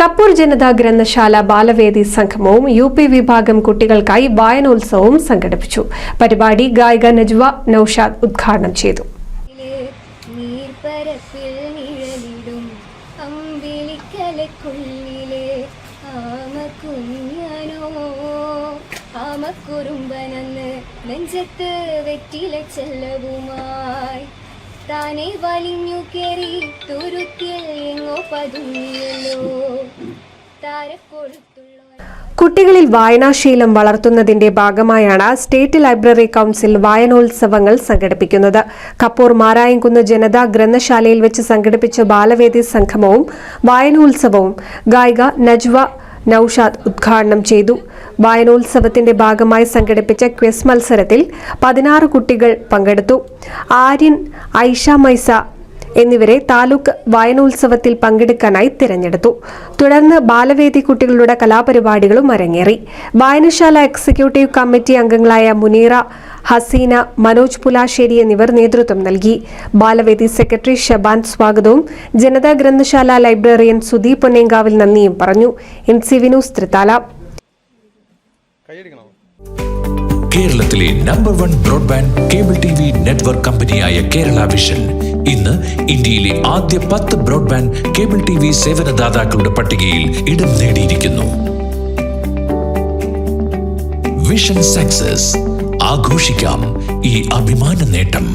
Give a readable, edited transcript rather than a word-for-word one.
കപ്പൂർ ജനതാ ഗ്രന്ഥശാല ബാലവേദി സംഗമവും UP വിഭാഗം കുട്ടികൾക്കായി വായനോത്സവവും സംഘടിപ്പിച്ചു. പരിപാടി ഗായിക നജ്വ നൌഷാദ് ഉദ്ഘാടനം ചെയ്തു. താനെ വലിഞ്ഞു കേറി തുരുത്തിൽ എങ്ങോ പതുങ്ങിയല്ലോ താരക്കൊഴുത്തുള്ള കുട്ടികളിൽ വായനാശീലം വളർത്തുന്നതിന്റെ ഭാഗമായാണ് സ്റ്റേറ്റ് ലൈബ്രറി കൌൺസിൽ വായനോത്സവങ്ങൾ സംഘടിപ്പിക്കുന്നത്. കപ്പൂർ മാരായംകുന്ന് ജനതാ ഗ്രന്ഥശാലയിൽ വെച്ച് സംഘടിപ്പിച്ച ബാലവേദി സംഗമവും വായനോത്സവവും ഗായിക നജ്വ നൌഷാദ് ഉദ്ഘാടനം ചെയ്തു. വായനോത്സവത്തിന്റെ ഭാഗമായി സംഘടിപ്പിച്ച ക്വിസ് മത്സരത്തിൽ 16 കുട്ടികൾ പങ്കെടുത്തു. ആര്യൻ, ഐഷ മൈസ എന്നിവരെ താലൂക്ക് വായനോത്സവത്തിൽ പങ്കെടുക്കാനായി തിരഞ്ഞെടുത്തു. തുടർന്ന് ബാലവേദി കുട്ടികളുടെ കലാപരിപാടികളും അരങ്ങേറി. വായനശാല എക്സിക്യൂട്ടീവ് കമ്മിറ്റി അംഗങ്ങളായ മുനീറ, ഹസീന, മനോജ് പുലാശ്ശേരി എന്നിവർ നേതൃത്വം നൽകി. ബാലവേദി സെക്രട്ടറി ഷബാൻ സ്വാഗതവും ജനതാ ഗ്രന്ഥശാല ലൈബ്രറിയൻ സുദീപ് പൊന്നേങ്കാവിൽ നന്ദിയും പറഞ്ഞു. NCV news Thrithala. കേരളത്തിലെ number 1 broadband cable TV network കമ്പനിയായ കേരള വിഷൻ ഇന്ന് ഇന്ത്യയിലെ ആദ്യ 10 ബ്രോഡ്ബാൻഡ് കേബിൾ TV സേവനദാതാക്കളുടെ പട്ടികയിൽ ഇടം നേടിയിരിക്കുന്നു. വിഷൻ സക്സസ് ആഘോഷിക്കാം ഈ അഭിമാന നേട്ടം.